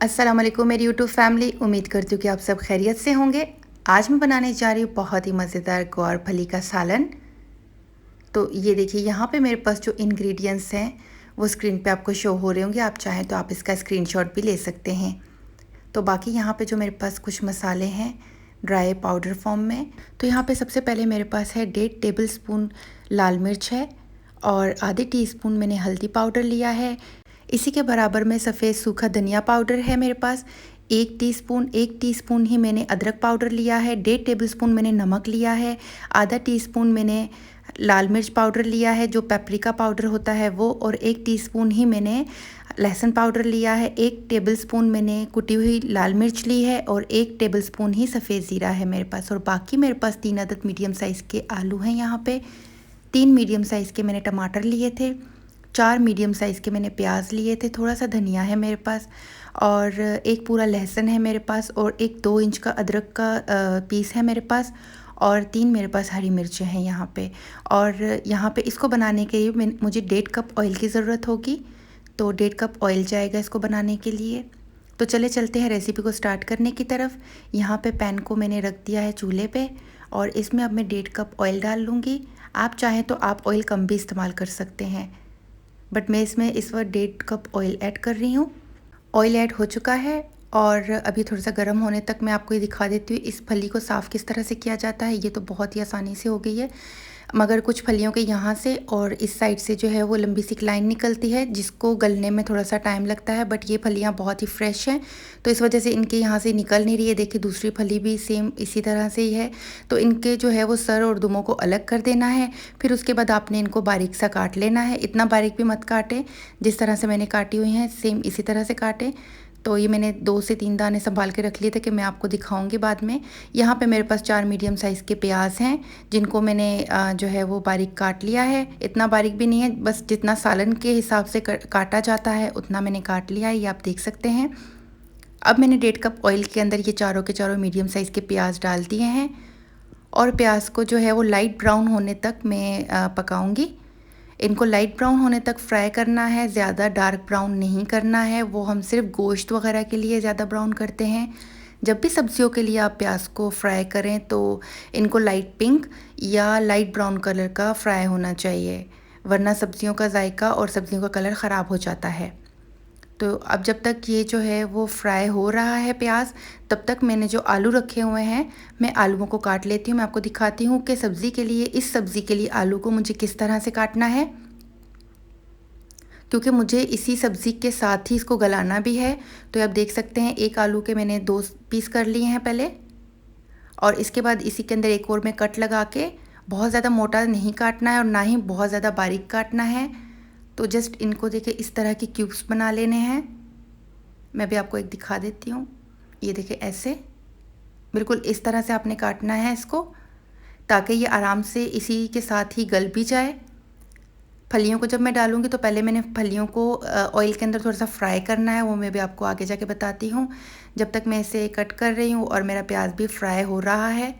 अस्सलाम वालेकुम मेरी यूट्यूब फैमिली। उम्मीद करती हूँ कि आप सब खैरियत से होंगे। आज मैं बनाने जा रही हूँ बहुत ही मज़ेदार ग्वार फली का सालन। तो ये देखिए यहाँ पे मेरे पास जो इंग्रेडिएंट्स हैं वो स्क्रीन पे आपको शो हो रहे होंगे। आप चाहें तो आप इसका स्क्रीनशॉट भी ले सकते हैं। तो बाकी यहाँ पे जो मेरे पास कुछ मसाले हैं ड्राई पाउडर फॉर्म में। तो यहाँ पे सबसे पहले मेरे पास है 1.5 टेबल स्पून लाल मिर्च है और आधे टीस्पून मैंने हल्दी पाउडर लिया है। इसी के बराबर में सफ़ेद सूखा धनिया पाउडर है मेरे पास। 1 टीस्पून ही मैंने अदरक पाउडर लिया है। 1.5 टेबल स्पून मैंने नमक लिया है। आधा टीस्पून मैंने लाल मिर्च पाउडर लिया है जो पेपरिका पाउडर होता है वो, और 1 टीस्पून ही मैंने लहसुन पाउडर लिया है। 1 टेबल स्पून मैंने कुटी हुई लाल मिर्च ली है और 1 टेबल स्पून ही सफ़ेद ज़ीरा है मेरे पास। और बाकी मेरे पास 3 अदद मीडियम साइज़ के आलू हैं। यहाँ पे 3 मीडियम साइज़ के मैंने टमाटर लिए थे। 4 मीडियम साइज़ के मैंने प्याज लिए थे। थोड़ा सा धनिया है मेरे पास और एक पूरा लहसुन है मेरे पास और एक 2 इंच का अदरक का पीस है मेरे पास और 3 मेरे पास हरी मिर्चें हैं यहाँ पे। और यहाँ पे इसको बनाने के लिए मुझे 1.5 कप ऑयल की ज़रूरत होगी। तो 1.5 कप ऑयल जाएगा इसको बनाने के लिए। तो चले चलते हैं रेसिपी को स्टार्ट करने की तरफ। यहाँ पे पैन को मैंने रख दिया है चूल्हे पे और इसमें अब मैं 1.5 कप ऑयल डाल लूँगी। आप चाहें तो आप ऑयल कम भी इस्तेमाल कर सकते हैं, बट मैं इसमें इस वक्त 1.5 कप ऑयल ऐड कर रही हूँ। ऑयल ऐड हो चुका है और अभी थोड़ा सा गर्म होने तक मैं आपको ये दिखा देती हूँ इस फली को साफ़ किस तरह से किया जाता है। ये तो बहुत ही आसानी से हो गई है, मगर कुछ फलियों के यहाँ से और इस साइड से जो है वो लंबी सी लाइन निकलती है जिसको गलने में थोड़ा सा टाइम लगता है। बट ये फलियाँ बहुत ही फ्रेश हैं तो इस वजह से इनके यहाँ से निकल नहीं रही है। देखिए दूसरी फली भी सेम इसी तरह से ही है। तो इनके जो है वो सर और दुमों को अलग कर देना है। फिर उसके बाद आपने इनको बारीक सा काट लेना है। इतना बारीक भी मत काटें, जिस तरह से मैंने काटी हुई हैं सेम इसी तरह से काटें। तो ये मैंने 2 से 3 दाने संभाल के रख लिए थे कि मैं आपको दिखाऊंगी बाद में। यहाँ पे मेरे पास 4 मीडियम साइज़ के प्याज हैं जिनको मैंने जो है वो बारीक काट लिया है। इतना बारीक भी नहीं है, बस जितना सालन के हिसाब से काटा जाता है उतना मैंने काट लिया है, ये आप देख सकते हैं। अब मैंने 1.5 कप ऑयल के अंदर ये चारों के चारों मीडियम साइज़ के प्याज डाल दिए हैं और प्याज को जो है वो लाइट ब्राउन होने तक मैं पकाऊंगी। इनको लाइट ब्राउन होने तक फ्राई करना है, ज़्यादा डार्क ब्राउन नहीं करना है। वो हम सिर्फ गोश्त वगैरह के लिए ज़्यादा ब्राउन करते हैं। जब भी सब्जियों के लिए आप प्याज को फ्राई करें तो इनको लाइट पिंक या लाइट ब्राउन कलर का फ्राई होना चाहिए, वरना सब्जियों का जायका और सब्जियों का कलर ख़राब हो जाता है। तो अब जब तक ये जो है वो फ्राई हो रहा है प्याज, तब तक मैंने जो आलू रखे हुए हैं मैं आलूओं को काट लेती हूँ। मैं आपको दिखाती हूँ कि सब्ज़ी के लिए, इस सब्ज़ी के लिए आलू को मुझे किस तरह से काटना है, क्योंकि मुझे इसी सब्ज़ी के साथ ही इसको गलाना भी है। तो आप देख सकते हैं एक आलू के मैंने 2 पीस कर लिए हैं पहले, और इसके बाद इसी के अंदर एक और मैं कट लगा के, बहुत ज़्यादा मोटा नहीं काटना है और ना ही बहुत ज़्यादा बारीक काटना है। तो जस्ट इनको देखिए इस तरह के क्यूब्स बना लेने हैं। मैं भी आपको एक दिखा देती हूँ। ये देखिए ऐसे बिल्कुल इस तरह से आपने काटना है इसको, ताकि ये आराम से इसी के साथ ही गल भी जाए। फलियों को जब मैं डालूँगी तो पहले मैंने फलियों को ऑयल के अंदर थोड़ा सा फ्राई करना है, वो मैं भी आपको आगे जाके बताती हूँ। जब तक मैं इसे कट कर रही हूँ और मेरा प्याज भी फ्राई हो रहा है।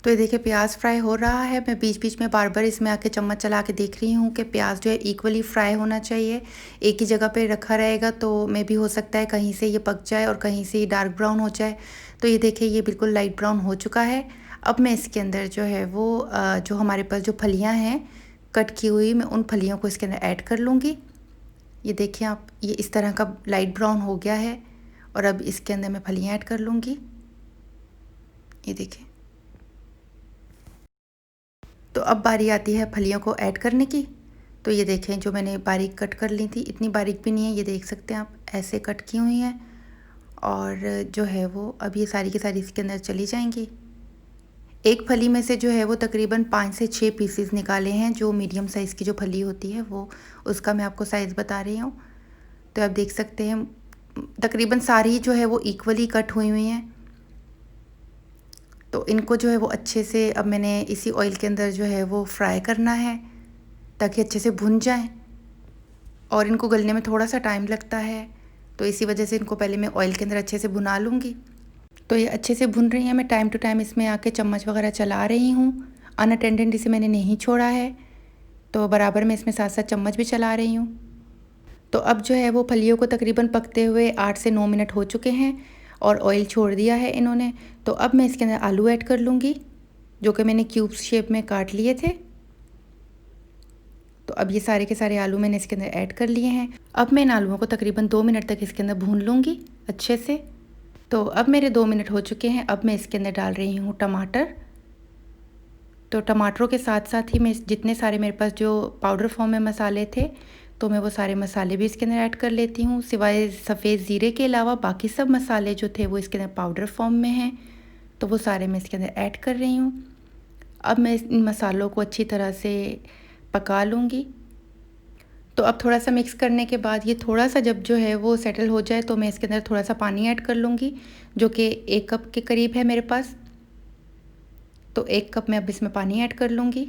तो ये देखिए प्याज फ्राई हो रहा है। मैं बीच बीच में बार बार इसमें आके चम्मच चला के देख रही हूँ कि प्याज जो है इक्वली फ्राई होना चाहिए। एक ही जगह पे रखा रहेगा तो मे भी हो सकता है कहीं से ये पक जाए और कहीं से ये डार्क ब्राउन हो जाए। तो ये देखिए ये बिल्कुल लाइट ब्राउन हो चुका है। अब मैं इसके अंदर जो है वो जो हमारे पास जो फलियाँ हैं कट की हुई, मैं उन फलियों को इसके अंदर ऐड कर लूँगी। ये देखिए आप, ये इस तरह का लाइट ब्राउन हो गया है और अब इसके अंदर मैं फलियाँ ऐड कर लूँगी। ये देखिए, तो अब बारी आती है फलियों को ऐड करने की। तो ये देखें जो मैंने बारीक कट कर ली थी, इतनी बारीक भी नहीं है, ये देख सकते हैं आप, ऐसे कट की हुई हैं। और जो है वो अब ये सारी की सारी इसके अंदर चली जाएंगी। एक फली में से जो है वो तकरीबन 5 से 6 पीसेस निकाले हैं, जो मीडियम साइज़ की जो फली होती है वो, उसका मैं आपको साइज़ बता रही हूँ। तो आप देख सकते हैं तकरीबन सारी जो है वो इक्वली कट हुई हुई हैं। तो इनको जो है वो अच्छे से अब मैंने इसी ऑयल के अंदर जो है वो फ्राई करना है ताकि अच्छे से भुन जाएं, और इनको गलने में थोड़ा सा टाइम लगता है। तो इसी वजह से इनको पहले मैं ऑयल के अंदर अच्छे से भुना लूँगी। तो ये अच्छे से भुन रही हैं, मैं टाइम टू टाइम इसमें आके चम्मच वगैरह चला रही हूँ। अनअटेंडेड इसे मैंने नहीं छोड़ा है, तो बराबर में इसमें साथ साथ चम्मच भी चला रही हूँ। तो अब जो है वो फलियों को तकरीबन पकते हुए 8 से 9 मिनट हो चुके हैं और ऑयल छोड़ दिया है इन्होंने। तो अब मैं इसके अंदर आलू ऐड कर लूँगी, जो कि मैंने क्यूब्स शेप में काट लिए थे। तो अब ये सारे के सारे आलू मैंने इसके अंदर ऐड कर लिए हैं। अब मैं इन आलूओं को तकरीबन 2 मिनट तक इसके अंदर भून लूँगी अच्छे से। तो अब मेरे 2 मिनट हो चुके हैं। अब मैं इसके अंदर डाल रही हूँ टमाटर। तो टमाटरों के साथ साथ ही मैं जितने सारे मेरे पास जो पाउडर फॉर्म में मसाले थे, तो मैं वो सारे मसाले भी इसके अंदर ऐड कर लेती हूँ। सिवाय सफ़ेद ज़ीरे के अलावा बाकी सब मसाले जो थे वो इसके अंदर पाउडर फॉर्म में हैं, तो वो सारे मैं इसके अंदर ऐड कर रही हूँ। अब मैं इन मसालों को अच्छी तरह से पका लूँगी। तो अब थोड़ा सा मिक्स करने के बाद ये थोड़ा सा जब जो है वो सेटल हो जाए, तो मैं इसके अंदर थोड़ा सा पानी ऐड कर लूँगी, जो कि 1 कप के करीब है मेरे पास। तो 1 कप मैं अब इसमें पानी ऐड कर लूँगी,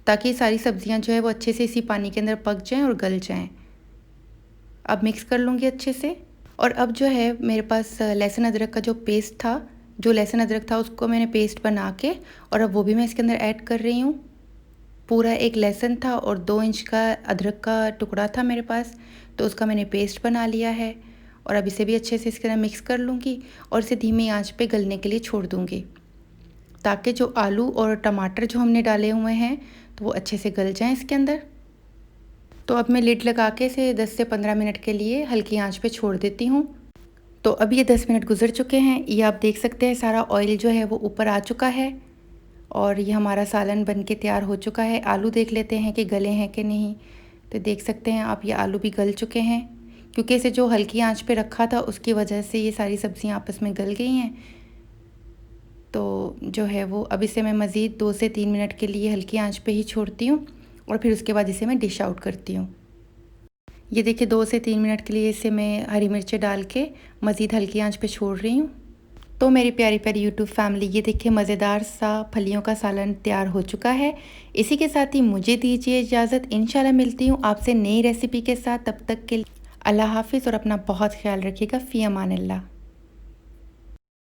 ताकि सारी सब्जियां जो है वो अच्छे से इसी पानी के अंदर पक जाएं और गल जाएं। अब मिक्स कर लूँगी अच्छे से। और अब जो है मेरे पास लहसुन अदरक का जो पेस्ट था, जो लहसुन अदरक था उसको मैंने पेस्ट बना के, और अब वो भी मैं इसके अंदर ऐड कर रही हूँ। पूरा 1 लहसुन था और 2 इंच का अदरक का टुकड़ा था मेरे पास, तो उसका मैंने पेस्ट बना लिया है। और अब इसे भी अच्छे से इसके अंदर मिक्स कर लूँगी और इसे धीमी आंच पे गलने के लिए छोड़ दूँगी, ताकि जो आलू और टमाटर जो हमने डाले हुए हैं तो वो अच्छे से गल जाएं इसके अंदर। तो अब मैं लिड लगा के इसे 10 से 15 मिनट के लिए हल्की आंच पे छोड़ देती हूँ। तो अब ये 10 मिनट गुजर चुके हैं। ये आप देख सकते हैं सारा ऑयल जो है वो ऊपर आ चुका है और ये हमारा सालन बन के तैयार हो चुका है। आलू देख लेते हैं कि गले हैं कि नहीं। तो देख सकते हैं आप, ये आलू भी गल चुके हैं, क्योंकि इसे जो हल्की आंच पे रखा था उसकी वजह से ये सारी सब्जियां आपस में गल गई हैं। तो जो है वो अब इसे मैं मज़ीद 2 से 3 मिनट के लिए हल्की आंच पे ही छोड़ती हूँ और फिर उसके बाद इसे मैं डिश आउट करती हूँ। ये देखिए 2 से 3 मिनट के लिए इसे मैं हरी मिर्चें डाल के मज़ीद हल्की आंच पे छोड़ रही हूँ। तो मेरी प्यारी प्यारी यूट्यूब फैमिली, ये देखिए मज़ेदार सा फलियों का सालन तैयार हो चुका है। इसी के साथ ही मुझे दीजिए इजाज़त। इंशाल्लाह मिलती हूँ आपसे नई रेसिपी के साथ। तब तक के लिए अल्लाह हाफिज़ और अपना बहुत ख्याल रखिएगा। फ़ी अमान अल्लाह।